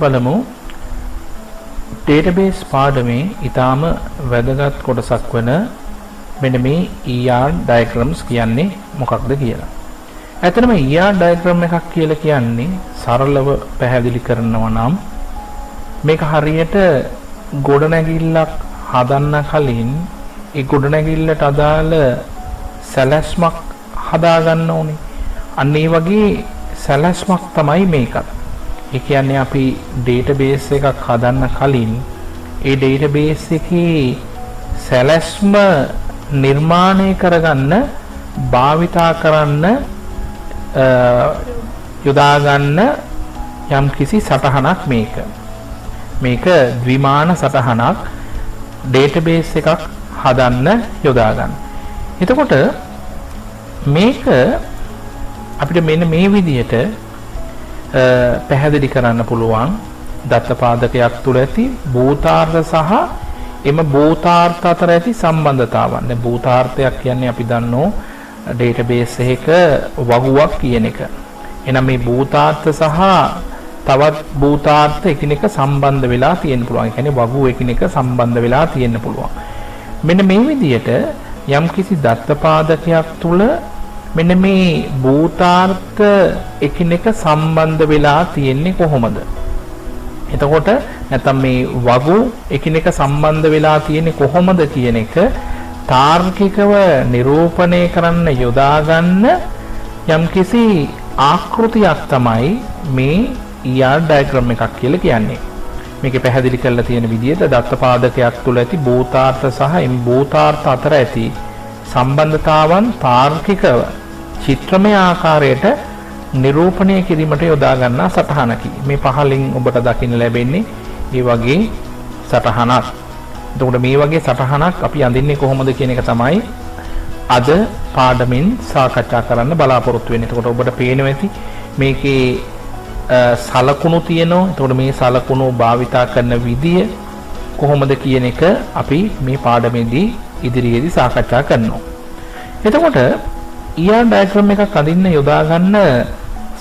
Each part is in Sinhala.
බලමු database පාඩමේ ඊටාම වැදගත් කොටසක් වන මෙන්න මේ ER diagrams කියන්නේ මොකක්ද කියලා. ඇත්තටම ER diagram එකක් කියලා කියන්නේ සරලව පැහැදිලි කරනවා නම් මේක හරියට ගොඩනැගිල්ලක් හදන්න කලින් ඒ ගොඩනැගිල්ලට අදාළ සැලැස්මක් හදා ගන්න ඕනේ. අන්න ඒ වගේ සැලැස්මක් තමයි මේකත්. ඒ කියන්නේ අපි database එකක් හදන්න කලින් ඒ database එකේ සැලැස්ම නිර්මාණය කරගන්න භාවිතා කරන්න යොදා ගන්න යම්කිසි සටහනක් මේක ද්විමාන සටහනක් database එකක් හදන්න යොදා ගන්න. එතකොට මේක අපිට මෙන්න මේ විදිහට පැහැදිලි කරන්න පුළුවන් දත්තපාදකයක් තුළ ඇති භූතාර්ථ සහ එම භූතාර්ථ අතර ඇති සම්බන්ධතාවන්. දැන් භූතාර්ථයක් කියන්නේ අපි දන්නෝ database එකක වගුවක් කියන එක. එහෙනම් මේ භූතාර්ථ සහ තවත් භූතාර්ථ එකිනෙක සම්බන්ධ වෙලා තියෙන්න පුළුවන්. ඒ කියන්නේ වගු එකිනෙක සම්බන්ධ වෙලා තියෙන්න පුළුවන්. මෙන්න මේ විදිහට යම්කිසි දත්තපාදකයක් තුළ මෙන්න මේ භූතාර්ථ එකිනෙක සම්බන්ධ වෙලා තියෙන්නේ කොහොමද? එතකොට නැත්නම් මේ වගු එකිනෙක සම්බන්ධ වෙලා තියෙන්නේ කොහොමද කියන එක තාර්කිකව නිරූපණය කරන්න යොදා ගන්න යම්කිසි ආකෘතියක් තමයි මේ ER diagram එකක් කියලා කියන්නේ. මේකේ පැහැදිලි කරලා තියෙන විදිහට දත්තපාදකයක් තුළ ඇති භූතාර්ථ සහ එම් භූතාර්ථ අතර ඇති සම්බන්ධතාවන් තාර්කිකව චිත්‍රමය ආකාරයට නිරූපණය කිරීමට යොදා ගන්නා සටහනකි. මේ පහලින් ඔබට දකින්න ලැබෙන්නේ මේ වගේ සටහනක්. එතකොට මේ වගේ සටහනක් අපි අඳින්නේ කොහොමද කියන එක තමයි අද පාඩමින් සාකච්ඡා කරන්න බලාපොරොත්තු වෙන්නේ. එතකොට ඔබට පේනවා ඇති මේකේ සලකුණු තියෙනවා. එතකොට මේ සලකුණු භාවිතා කරන විදිය කොහොමද කියන එක අපි මේ පාඩමේදී ඉදිරියේදී සාකච්ඡා කරනවා. එතකොට ER diagram එකක් අඳින්න යොදා ගන්න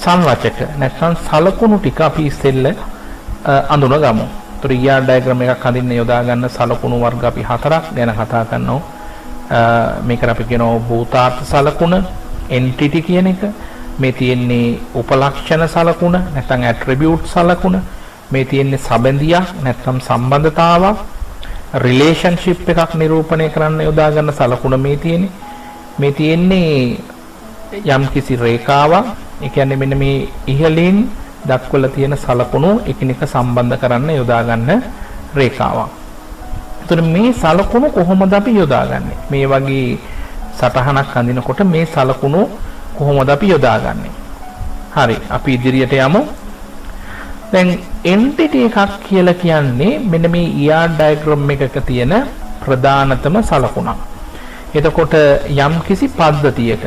සංරචක නැත්නම් සලකුණු ටික අපි ඉස්සෙල්ල අඳුන ගමු. ඒතර ER diagram එකක් අඳින්න යොදා ගන්න සලකුණු වර්ග අපි 4ක් ගැන කතා කරනවා. මේකට අපි කියනවා භූතාර්ථ සලකුණ, entity කියන එක. මේ තියෙන්නේ උපලක්ෂණ සලකුණ නැත්නම් attribute සලකුණ. මේ තියෙන්නේ සබැඳියක් නැත්නම් සම්බන්ධතාවක්. relationship එකක් නිරූපණය කරන්න යොදා ගන්න සලකුණ මේ තියෙන්නේ යම්කිසි රේඛාවක්. ඒ කියන්නේ මෙන්න මේ ඉහළින් දක්වලා තියෙන සලකුණු එකිනෙක සම්බන්ධ කරන්න යොදා ගන්න රේඛාවක්. එතකොට මේ සලකුණු කොහොමද අපි යොදාගන්නේ? මේ වගේ සටහනක් අඳිනකොට මේ සලකුණු කොහොමද අපි යොදාගන්නේ? හරි, අපි ඉදිරියට යමු. දැන් entity එකක් කියලා කියන්නේ මෙන්න මේ ER diagram එකක තියෙන ප්‍රධානතම සලකුණක්. එතකොට යම්කිසි පද්ධතියක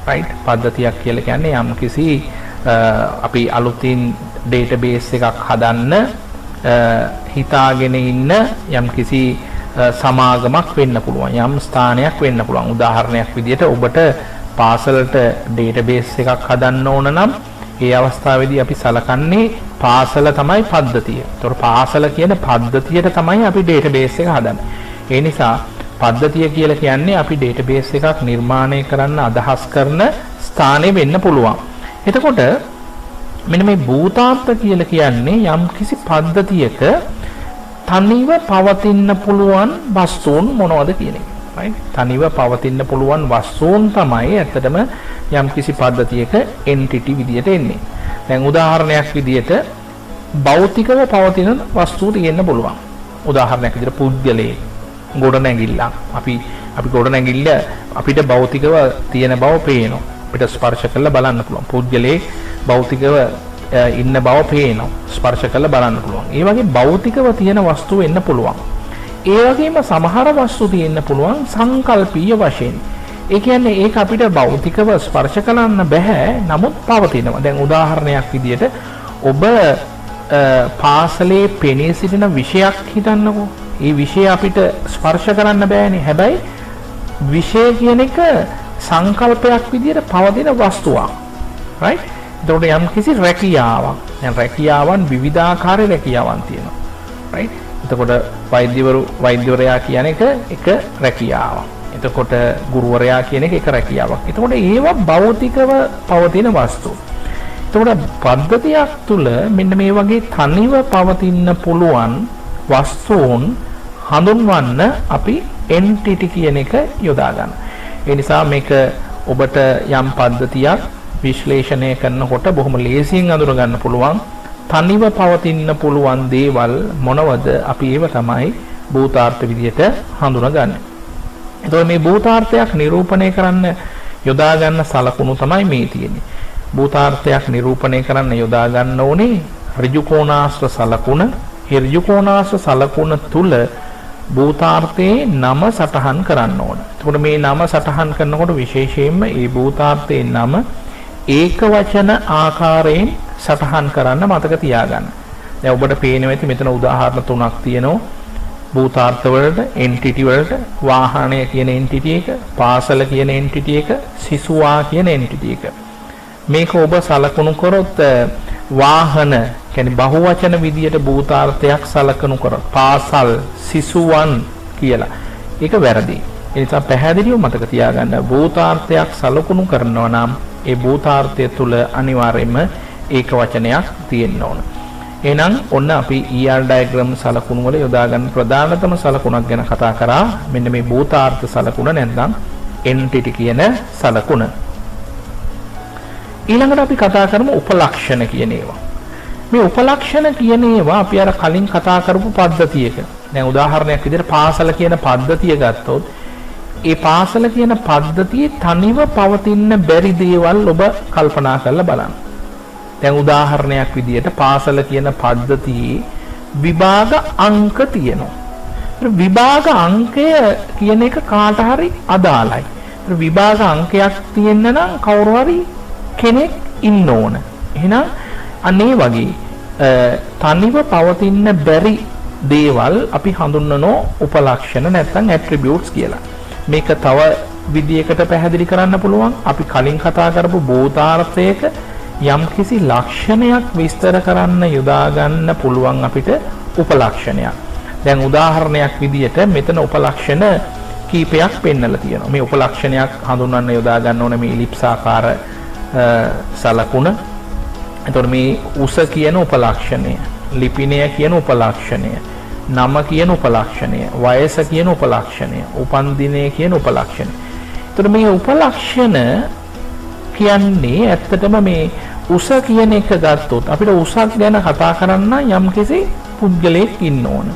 right පද්ධතියක් කියලා කියන්නේ යම්කිසි අපි අලුතින් database එකක් හදන්න හිතාගෙන ඉන්න යම්කිසි සමාගමක් වෙන්න පුළුවන්, යම් ස්ථානයක් වෙන්න පුළුවන්. උදාහරණයක් විදිහට ඔබට පාසලට database එකක් හදන්න ඕන නම් ඒ අවස්ථාවේදී අපි සලකන්නේ පාසල තමයි පද්ධතිය. ඒතකොට පාසල කියන පද්ධතියට තමයි අපි database එක හදන්නේ. ඒ නිසා පද්ධතිය කියලා කියන්නේ අපි database එකක් නිර්මාණය කරන්න අදහස් කරන ස්ථානෙ වෙන්න පුළුවන්. එතකොට මෙන්න මේ භූතාර්ථ කියලා කියන්නේ යම්කිසි පද්ධතියක තනිව පවතින්න පුළුවන් වස්තුන් මොනවද කියන එක. right? තනිව පවතින්න පුළුවන් වස්තුන් තමයි ඇත්තටම යම්කිසි පද්ධතියක entity විදියට එන්නේ. දැන් උදාහරණයක් විදියට භෞතිකව පවතින වස්තු තියෙන්න පුළුවන්. උදාහරණයක් විදියට පුද්ගලයෙක්, ගොඩනැගිල්ලක්. අපි ගොඩනැගිල්ල අපිට භෞතිකව තියෙන බව පේනවා. අපිට ස්පර්ශ කරලා බලන්න පුළුවන්. පුද්ගලයෙක් භෞතිකව ඉන්න බව පේනවා. ස්පර්ශ කරලා බලන්න පුළුවන්. ඒ වගේ භෞතිකව තියෙන වස්තු වෙන්න පුළුවන්. ඒ වගේම සමහර වස්තු තියෙන්න පුළුවන් සංකල්පීය වශයෙන්. ඒ කියන්නේ ඒක අපිට භෞතිකව ස්පර්ශ කරන්න බෑ, නමුත් පවතිනවා. දැන් උදාහරණයක් විදියට ඔබ පාසලේ පෙනී සිටින විෂයක් හිතන්නකෝ. ඒ විෂය අපිට ස්පර්ශ කරන්න බෑනේ. හැබැයි විෂය කියන එක සංකල්පයක් විදියට පවතින වස්තුවක්. right? එතකොට යම් කිසි රැකියාවක්. දැන් රැකියාවන් විවිධාකාරයේ රැකියාවන් තියෙනවා. right? එතකොට වෛද්‍යවරයා කියන එක රැකියාවක්. එතකොට ගුරුවරයා කියන එක රැකියාවක්. එතකොට ඒවා භෞතිකව පවතින වස්තු. එතකොට පද්ධතියක් තුළ මෙන්න මේ වගේ තනිව පවතින්න පුළුවන් වස්තුන් හඳුන්වන්න අපි entity කියන එක යොදා ගන්න. ඒ නිසා මේක ඔබට යම් පද්ධතියක් විශ්ලේෂණය කරනකොට බොහොම ලේසියෙන් අඳුර ගන්න පුළුවන් තනිව පවතින්න පුළුවන් දේවල් මොනවද? අපි ඒව තමයි භූතාර්ථ විදියට හඳුනගන්නේ. එතකොට මේ භූතාර්ථයක් නිරූපණය කරන්න යොදා ගන්න සලකුණු තමයි මේ තියෙන්නේ. භූතාර්ථයක් නිරූපණය කරන්න යොදා ගන්න ඕනේ ඍජු කෝණාශ්‍ර සලකුණ. ඒ ඍජු කෝණාශ්‍ර සලකුණ තුල භූතාර්ථයේ නම සටහන් කරන්න ඕන. එතකොට මේ නම සටහන් කරනකොට විශේෂයෙන්ම මේ භූතාර්ථයේ නම ඒක වචන ආකාරයෙන් සටහන් කරන්න මතක තියාගන්න. දැන් ඔබට පේනවා ඇති මෙතන උදාහරණ තුනක් තියෙනවා. භූතාර්ථ වලට, entity වලට, වාහනය කියන entity එක, පාසල කියන entity එක, සිසුවා කියන entity එක. මේක ඔබ සලකුණු කරොත් වාහන කියන්නේ බහුවචන විදියට භූතාර්ථයක් සලකනු කරොත් පාසල්, සිසුවන් කියලා. ඒක වැරදි. ඒ නිසා පැහැදිලිව මතක තියාගන්න භූතාර්ථයක් සලකුණු කරනවා නම් ඒ භූතාර්ථය තුල අනිවාර්යයෙන්ම ඒක වචනයක් තියෙන්න ඕන. එහෙනම් ඔන්න අපි ER diagram සලකුණු වල යොදා ගන්න ප්‍රධානතම සලකුණක් ගැන කතා කරා. මෙන්න මේ භූතාර්ථ සලකුණ නැත්නම් entity කියන සලකුණ. ඊළඟට අපි කතා කරමු උපලක්ෂණ කියන ඒවා. මේ උපලක්ෂණ කියන ඒවා අපි අර කලින් කතා කරපු පද්ධතියක. දැන් උදාහරණයක් විදිහට පාසල කියන පද්ධතිය ගත්තොත් ඒ පාසල කියන පද්ධතියේ තනිව පවතින්න බැරි දේවල් ඔබ කල්පනා කරලා බලන්න. දැන් උදාහරණයක් විදිහට පාසල කියන පද්ධතියේ විභාග අංක තියෙනවා. විභාග අංකය කියන එක කාට හරි අදාළයි. විභාග අංකයක් තියෙන්න නම් කවුරු හරි කෙනෙක් ඉන්න ඕන. එහෙනම් අනේ වගේ තනිව පවතින්න බැරි දේවල් අපි හඳුන්වනෝ උපලක්ෂණ නැත්නම් ඇට්‍රිබියුට්ස් කියලා. මේක තව විදියකට පැහැදිලි කරන්න පුළුවන්. අපි කලින් කතා කරපු භූතාර්ථයක යම්කිසි ලක්ෂණයක් විස්තර කරන්න යොදා ගන්න පුළුවන් අපිට උපලක්ෂණයක්. දැන් උදාහරණයක් විදියට මෙතන උපලක්ෂණ කීපයක් පෙන්නලා තියෙනවා. මේ උපලක්ෂණයක් හඳුන්වන්න යොදා ගන්න ඕන මේ ඉලිප්ස් ආකාර සලකුණ. එතකොට මේ උස කියන උපලක්ෂණය, ලිපිනය කියන උපලක්ෂණය, නම කියන උපලක්ෂණය, වයස කියන උපලක්ෂණය, උපන් දිනය කියන උපලක්ෂණය. එතකොට මේ උපලක්ෂණ කියන්නේ ඇත්තටම මේ උස කියන එක ගත්තොත් අපිට උසක් ගැන කතා කරන්න යම්කිසි පුද්ගලයෙක් ඉන්න ඕන.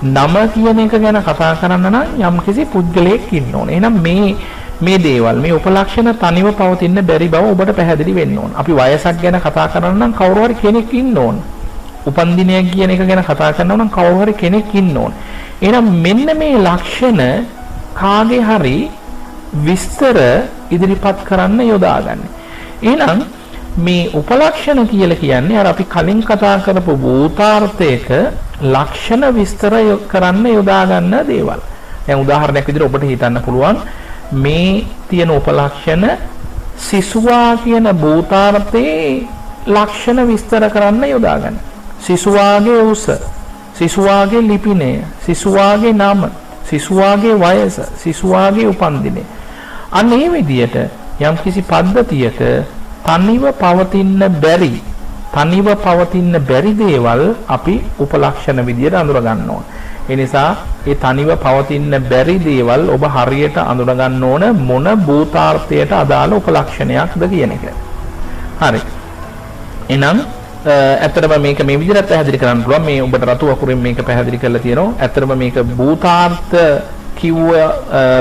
නම කියන එක ගැන කතා කරන්න නම් යම්කිසි පුද්ගලයෙක් ඉන්න ඕන. එහෙනම් මේ දේවල් මේ උපලක්ෂණ තනිව පවතින්න බැරි බව ඔබට පැහැදිලි වෙන්න ඕන. අපි වයසක් ගැන කතා කරන්න නම් කවුරු හරි කෙනෙක් ඉන්න ඕන. උපන් දිනයක් කියන එක ගැන කතා කරනවා නම් කවුරු හරි කෙනෙක් ඉන්න ඕන. එහෙනම් මෙන්න මේ ලක්ෂණ කාගේ හරි විස්තර ඉදිරිපත් කරන්න යොදාගන්නේ. එහෙනම් මේ උපලක්ෂණ කියලා කියන්නේ අර අපි කලින් කතා කරපු භූතාර්ථයක ලක්ෂණ විස්තර කරන්න යොදා ගන්න දේවල්. දැන් උදාහරණයක් විදිහට ඔබට හිතන්න පුළුවන් මේ තියෙන උපලක්ෂණ සිසුවා කියන භූතාර්ථයේ ලක්ෂණ විස්තර කරන්න යොදා ගන්න. සිසුවාගේ උස, සිසුවාගේ ලිපිනය, සිසුවාගේ නම, සිසුවාගේ වයස, සිසුවාගේ උපන් දිනය. අන්න ඒ විදිහට යම්කිසි පද්ධතියක තනිව පවතින්න බැරි දේවල් අපි උපලක්ෂණ විදියට අඳුර ගන්න ඕන. ඒ නිසා ඒ තනිව පවතින්න බැරි දේවල් ඔබ හරියට අඳුර ගන්න ඕන මොන භූතාර්ථයට අදාළ උපලක්ෂණයක්ද කියන එක. හරි. එහෙනම් ඇත්තටම මේක මේ විදිහට පැහැදිලි කරන්න පුළුවන්. මේ ඔබට රතු අකුරින් මේක පැහැදිලි කරලා තියෙනවා. ඇත්තටම මේක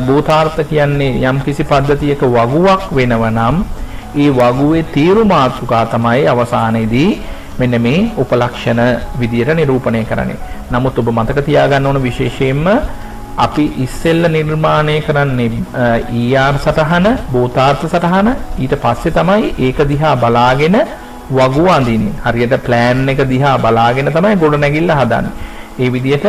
භූතාර්ථ කියන්නේ යම්කිසි පද්ධතියක වගුවක් වෙනව නම් ඒ වගුවේ තීරු මාතෘකා තමයි අවසානයේදී මෙන්න මේ උපලක්ෂණ විදියට නිරූපණය කරන්නේ. නමුත් ඔබ මතක තියාගන්න ඕන විශේෂයෙන්ම අපි ඉස්සෙල්ල නිර්මාණය කරන්නේ ER සටහන, භූතාර්ථ සටහන. ඊට පස්සේ තමයි ඒක දිහා බලාගෙන වගුව අඳින්නේ. හරියට ප්ලෑන් එක දිහා බලාගෙන තමයි ගොඩනැගිල්ල හදන්නේ. ඒ විදිහට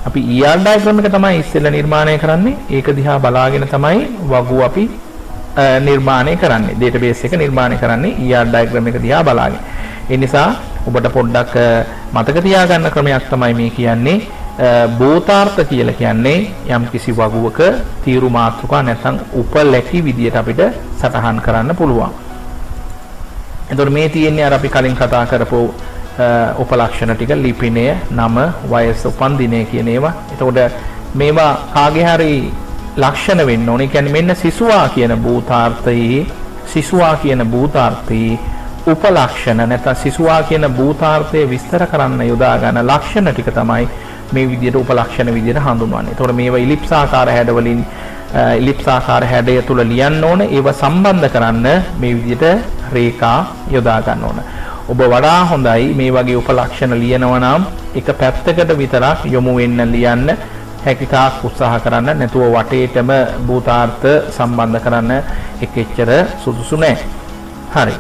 අපි ER diagram එක තමයි ඉස්සෙල්ල නිර්මාණය කරන්නේ. ඒක දිහා බලාගෙන තමයි වගුව අපි නිර්මාණය කරන්නේ database එක නිර්මාණය කරන්නේ ER diagram එක දිහා බලාගෙන. ඒ නිසා ඔබට පොඩ්ඩක් මතක තියාගන්න ක්‍රමයක් තමයි මේ කියන්නේ බෝතාර්ථ කියලා කියන්නේ යම් කිසි වගුවක තීරු මාතෘකා නැත්නම් උපලැකි විදියට අපිට සටහන් කරන්න පුළුවන්. එතකොට මේ තියෙන්නේ අර අපි කලින් කතා කරපු උපලක්ෂණ ටික ලිපිනය, නම, වයස, උපන්දිනය කියන ඒවා. එතකොට මේවා කාගේ හරි ලක්ෂණ වෙන්න ඕනේ. කියන්නේ මෙන්න සිසුවා කියන භූතාර්ථයේ උපලක්ෂණ නැත්නම් සිසුවා කියන භූතාර්ථය විස්තර කරන්න යොදා ගන්න ලක්ෂණ ටික තමයි මේ විදිහට උපලක්ෂණ විදිහට හඳුන්වන්නේ. එතකොට මේවා ඉලිප්සාකාර හැඩවලින් ඉලිප්සාකාර හැඩය තුල ලියන්න ඕන. ඒව සම්බන්ධ කරන්න මේ විදිහට රේඛා යොදා ගන්න ඕන. ඔබ වඩා හොඳයි මේ වගේ උපලක්ෂණ ලියනවා නම් එක පැත්තකට විතරක් යොමු වෙන්න ලියන්න. හැකියතාක් උත්සාහ කරන්න නැතුව වටේටම භූතාර්ථ සම්බන්ධ කරන්න එච්චර සුදුසු නැහැ. හරි.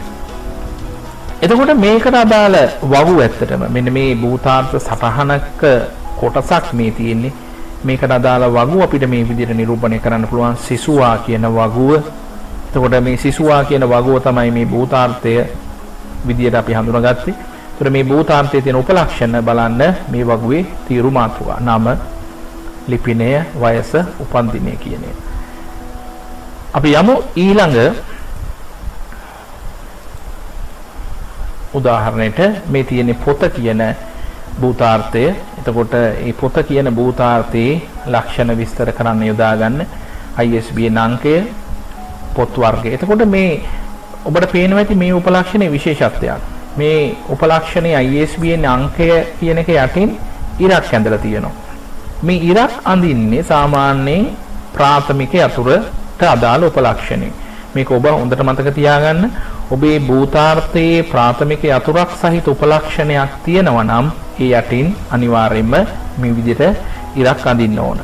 එතකොට මේකට අදාළ වගු ඇත්තටම මෙන්න මේ භූතාර්ථ සටහනක කොටසක් මේ තියෙන්නේ. මේකට අදාළ වගු අපිට මේ විදිහට නිරූපණය කරන්න පුළුවන් සිසුවා කියන වගුව. එතකොට මේ සිසුවා කියන වගුව තමයි මේ භූතාර්ථය විදිහට අපි හඳුනාගත්තේ. එතකොට මේ භූතාර්ථයේ තියෙන උපලක්ෂණ බලන්න මේ වගුවේ තීරු මාතෘකා නම, ලිපිනය, වයස, උපන්දිනය කියන එක. අපි යමු ඊළඟ උදාහරණයට. මේ තියෙන්නේ පොත කියන භූතාර්ථය. එතකොට මේ පොත කියන භූතාර්ථයේ ලක්ෂණ විස්තර කරන්න යොදා ගන්න ISBN අංකය, පොත් වර්ගය. එතකොට මේ ඔබට පේනවා ඇති මේ උපලක්ෂණයේ විශේෂත්වයක්. මේ උපලක්ෂණයේ ISBN අංකය කියන එක යටින් ඉරක් ඇඳලා තියෙනවා. මේ ඉරක් අඳින්නේ සාමාන්‍යයෙන් ප්‍රාථමික යතුරට අදාළ උපලක්ෂණේ. මේක ඔබ හොඳට මතක තියාගන්න. ඔබේ භූතාර්ථයේ ප්‍රාථමික යතුරක් සහිත උපලක්ෂණයක් තියෙනවා නම් ඒ යටින් අනිවාර්යයෙන්ම මේ විදිහට ඉරක් අඳින්න ඕන.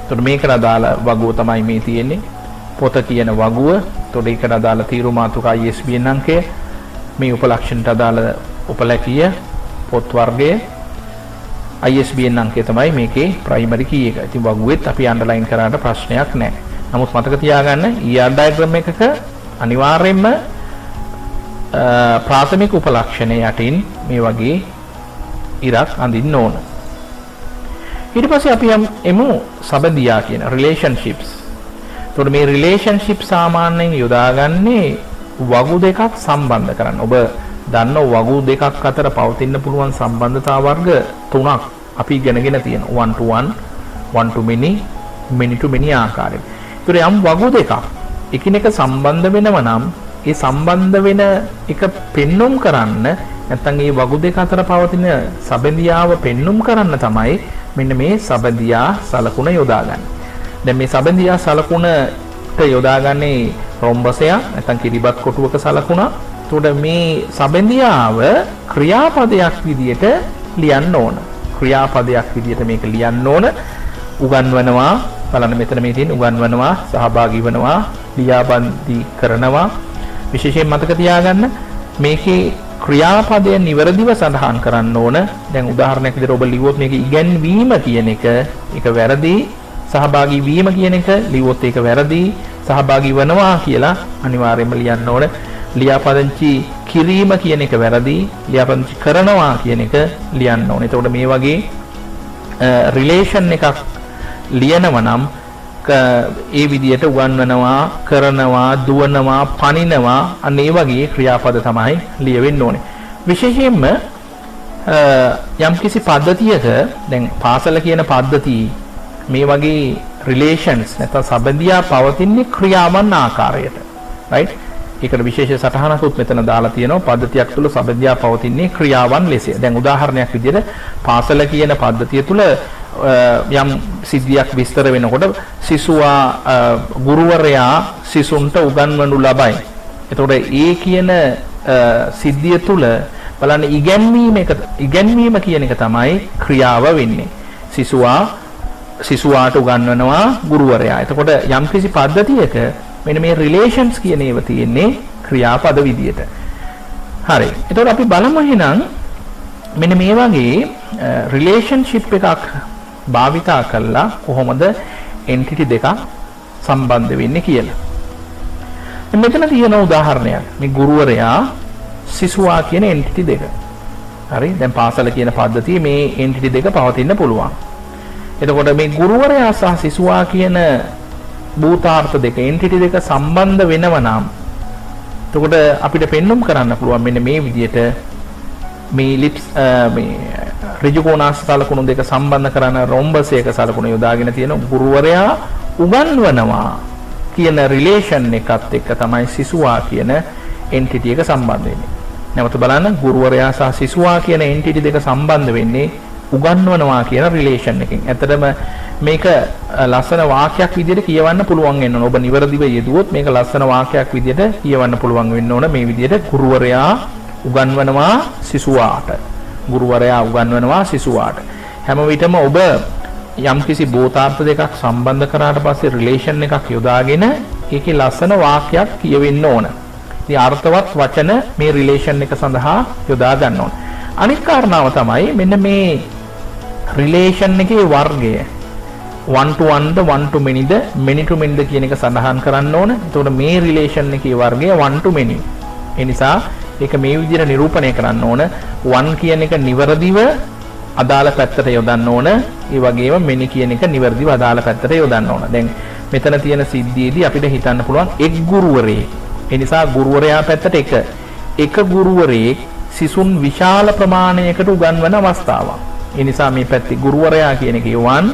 එතකොට මේකට අදාළ වගුව තමයි මේ තියෙන්නේ. පොත කියන වගුව. එතකොට ඒකට අදාළ තීරු මාතෘකා ISBN අංකය, මේ උපලක්ෂණයට අදාළ උපලැකිය, පොත් වර්ගය, ISBN අංකය තමයි මේකේ ප්‍රයිමරි කී එක. ඉතින් වගුවෙත් අපි අන්ඩර්ලයින් කරාට ප්‍රශ්නයක් නැහැ. නමුත් මතක තියාගන්න ER diagram එකක අනිවාර්යයෙන්ම ප්‍රාථමික උපලක්ෂණය යටින් මේ වගේ ඉරක් අඳින්න ඕන. ඊට පස්සේ අපි එමු සබඳියා කියන relationships. එතකොට මේ relationship සාමාන්‍යයෙන් යොදාගන්නේ වගු දෙකක් සම්බන්ධ කරන්න. ඔබ දන්නව වගු දෙකක් අතර පවතින්න පුළුවන් සම්බන්ධතා වර්ග තුනක් අපි ඉගෙනගෙන තියෙනවා. one to one, one to many, many to many ආකාරයෙන්. ඒතර යම් වගු දෙකක් එකිනෙක සම්බන්ධ වෙනවා නම් ඒ සම්බන්ධ වෙන එක පෙන්눔 කරන්න නැත්නම් ඒ වගු දෙක අතර පවතින සබඳියාව පෙන්눔 කරන්න තමයි මෙන්න මේ සබඳියා සලකුණ යොදාගන්නේ. දැන් මේ සබඳියා සලකුණට යොදාගන්නේ රොම්බසයක් නැත්නම් කිරිබත් කොටුවක සලකුණ. එතකොට මේ සබඳියාව ක්‍රියාපදයක් විදියට ලියන්න ඕන. ක්‍රියාපදයක් විදියට මේක ලියන්න ඕන. උගන්වනවා, බලන්න මෙතන මේ තියෙන උගන්වනවා, සහභාගී වෙනවා, ලියාබන්දි කරනවා. විශේෂයෙන් මතක තියාගන්න මේකේ ක්‍රියාපදය නිවැරදිව සඳහන් කරන්න ඕන. දැන් උදාහරණයක් විදිහට ඔබ ලිව්වොත් මේක ඉගැන්වීම කියන එක වැරදි, සහභාගී වීම කියන එක ලිව්වොත් ඒක වැරදි, සහභාගී වෙනවා කියලා අනිවාර්යයෙන්ම ලියන්න ඕන. ලියාපදිංචි කිරීම කියන එක වැරදි, ලියාපදිංචි කරනවා කියන එක ලියන්න ඕනේ. එතකොට මේ වගේ රිලේෂන් එකක් ලියනවා නම් ඒ විදිහට උගන්වනවා, කරනවා, දුවනවා, පනිනවා අන්න ඒ වගේ ක්‍රියාපද තමයි ලියවෙන්න ඕනේ. විශේෂයෙන්ම යම්කිසි පද්ධතියක දැන් පාසල කියන පද්ධතිය මේ වගේ රිලේෂන්ස් නැත්නම් සම්බන්ධියා පවතින්නේ ක්‍රියාවන් ආකාරයට. රයිට්? ඒකට විශේෂ සටහනකුත් මෙතන දාලා තියෙනවා. පද්ධතියක් තුළ සබඳියා පවතින්නේ ක්‍රියාවන් ලෙස. දැන් උදාහරණයක් විදිහට පාසල කියන පද්ධතිය තුළ යම් සිද්ධියක් විස්තර වෙනකොට සිසුවා ගුරුවරයා සිසුන්ට උගන්වනු ලබයි. එතකොට ඒ කියන සිද්ධිය තුළ බලන්න ඉගැන්වීම කියන එක තමයි ක්‍රියාව වෙන්නේ. සිසුවාට උගන්වනවා ගුරුවරයා. එතකොට යම්කිසි පද්ධතියක මෙන්න මේ රිලේෂන්ස් කියන ඒවා තියෙන්නේ ක්‍රියාපද විදියට. හරි. එතකොට අපි බලමු එහෙනම් මෙන්න මේ වගේ රිලේෂන්ෂිප් එකක් භාවිතා කළා කොහොමද එන්ටිටි දෙකක් සම්බන්ධ වෙන්නේ කියලා. මෙතන තියෙන උදාහරණයක්. මේ ගුරුවරයා සිසුවා කියන එන්ටිටි දෙක. හරි. දැන් පාසල කියන පද්ධතියේ මේ එන්ටිටි දෙක පවතින්න පුළුවන්. එතකොට මේ ගුරුවරයා සහ සිසුවා කියන භූතාර්ථ දෙක එන්ටිටි දෙක සම්බන්ධ වෙනව නම් එතකොට අපිට පෙන්눔 කරන්න පුළුවන් මෙන්න මේ විදිහට මේ ලිප්ස් මේ ඍජුකෝණාංශ සලකුණු දෙක සම්බන්ධ කරන රොම්බස් එක සලකුණු යොදාගෙන තියෙන ගුරුවරයා උගන්වනවා කියන රිලේෂන් එකත් එක්ක තමයි සිසුවා කියන එන්ටිටි එක සම්බන්ධ වෙන්නේ. නැවත බලන්න ගුරුවරයා සහ සිසුවා කියන එන්ටිටි දෙක සම්බන්ධ වෙන්නේ උගන්වනවා කියන රිලේෂන් එකකින්. ඇත්තටම මේක ලස්සන වාක්‍යයක් විදිහට කියවන්න පුළුවන් වෙන්න ඕන. ඔබ නිවැරදිව යෙදුවොත් මේක ලස්සන වාක්‍යයක් විදිහට කියවන්න පුළුවන් වෙන්න ඕන. මේ විදිහට ගුරුවරයා උගන්වනවා සිසුවාට. ගුරුවරයා උගන්වනවා සිසුවාට. හැම විටම ඔබ යම්කිසි භූතාර්ථ දෙකක් සම්බන්ධ කරාට පස්සේ රිලේෂන් එකක් යොදාගෙන ඒකේ ලස්සන වාක්‍යයක් කියවෙන්න ඕන. ඉතින් අර්ථවත් වචන මේ රිලේෂන් එක සඳහා යොදා ගන්න ඕන. අනිත් කාරණාව තමයි මෙන්න මේ රිලේෂන් එකේ වර්ගය. one to one the one to many the many to many ද කියන එක සඳහන් කරන්න ඕන. එතකොට මේ රිලේෂන් එකේ වර්ගය one to many. ඒ නිසා ඒක මේ විදිහට නිරූපණය කරන්න ඕන. one කියන එක නිවැරදිව අදාළ පැත්තට යොදන්න ඕන. ඒ වගේම many කියන එක නිවැරදිව අදාළ පැත්තට යොදන්න ඕන. දැන් මෙතන තියෙන සිද්ධියේදී අපිට හිතන්න පුළුවන් එක් ගුරුවරයෙක්. ඒ නිසා ගුරුවරයා පැත්තට එක ගුරුවරයෙක් සිසුන් විශාල ප්‍රමාණයකට උගන්වන අවස්ථාවක්. ඒ නිසා මේ පැත්තේ ගුරුවරයා කියන එකේ one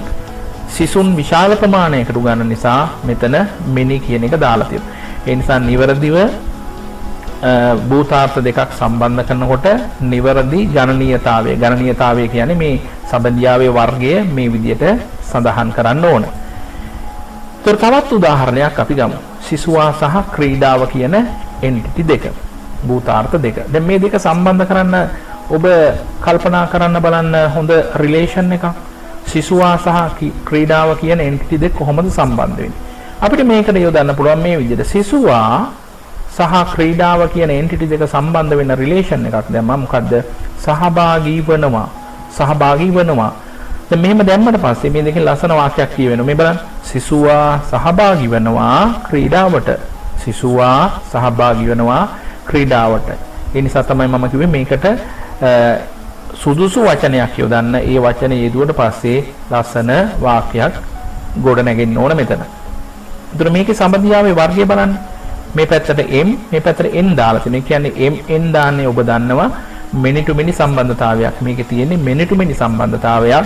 සිසුන් විශාල ප්‍රමාණයකට උගන්වන නිසා මෙතන many කියන එක දාලා තියෙනවා. ඒ නිසා නිවැරදිව භූතාර්ථ දෙකක් සම්බන්ධ කරනකොට නිවැරදි ගණනීයතාවය කියන්නේ මේ සම්බන්ධයාවේ වර්ගය මේ විදිහට සඳහන් කරන්න ඕන. ඒතර තවත් උදාහරණයක් අපි ගමු. සිසුවා සහ ක්‍රීඩාව කියන එන්ටිටි දෙක. භූතාර්ථ දෙක. දැන් මේ දෙක සම්බන්ධ කරන්න ඔබ කල්පනා කරන්න බලන්න හොඳ රිලේෂන් එකක්. සිසුවා සහ ක්‍රීඩාව කියන එන්ටිටි දෙක කොහොමද සම්බන්ධ වෙන්නේ? අපිට මේකට යොදන්න පුළුවන් මේ විදිහට. සිසුවා සහ ක්‍රීඩාව කියන එන්ටිටි දෙක සම්බන්ධ වෙන රිලේෂන් එකක් දැම්මම මොකද්ද? සහභාගී වෙනවා. දැන් මෙහෙම දැම්මට පස්සේ මේ දෙකෙන් ලස්සන වාක්‍යයක් කියවෙනවා. මේ බලන්න. සිසුවා සහභාගී වෙනවා ක්‍රීඩාවට. සිසුවා සහභාගී වෙනවා ක්‍රීඩාවට. ඒ නිසා තමයි මම කිව්වේ මේකට සුදුසු වචනයක් යොදන්න. ඒ වචනේ යෙදුවට පස්සේ ලස්සන වාක්‍යයක් ගොඩ නැගෙන්න ඕන මෙතන. ඒතර මේකේ සම්බන්ධයාවේ වර්ගය බලන්න. මේ පැත්තට m මේ පැත්තට n දාලා තියෙනවා. ඒ කියන්නේ m n දාන්නේ ඔබ දන්නවා many to many සම්බන්ධතාවයක්. මේකේ තියෙන්නේ many to many සම්බන්ධතාවයක්.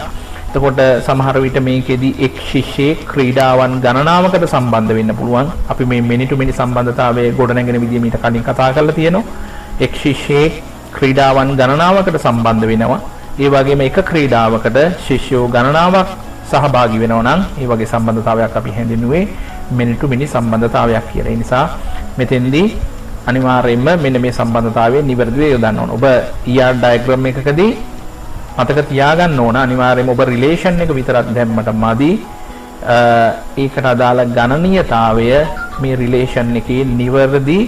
එතකොට සමහර විට මේකෙදී එක් ශිෂ්‍යයෙක් ක්‍රීඩාවන් ගණනාවකට සම්බන්ධ වෙන්න පුළුවන්. අපි මේ many to many සම්බන්ධතාවයේ ගොඩනැගෙන විදිය මීට කලින් කතා කරලා තියෙනවා. එක් ශිෂ්‍යයෙක් ක්‍රීඩාවන් ගණනාවකට සම්බන්ධ වෙනවා. ඒ වගේම එක ක්‍රීඩාවකට ශිෂ්‍යයෝ ගණනාවක් සහභාගී වෙනවා නම් ඒ වගේ සම්බන්ධතාවයක් අපි හැඳින්වුවේ many to many සම්බන්ධතාවයක් කියලා. ඒ නිසා මෙතෙන්දී අනිවාර්යයෙන්ම මෙන්න මේ සම්බන්ධතාවයේ නිවැරදිව යොදන්න ඕන. ඔබ ER ඩයග්‍රෑම් එකකදී මතක තියාගන්න ඕන අනිවාර්යයෙන්ම ඔබ රිලේෂන් එක විතරක් දැම්මට මදි. ඒකට අදාළ ගණනීයතාවය මේ රිලේෂන් එකේ නිවැරදි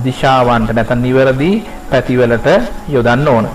දිශාවන්ට නැත්නම් නිවැරදි පැතිවලට යොදන්න ඕන.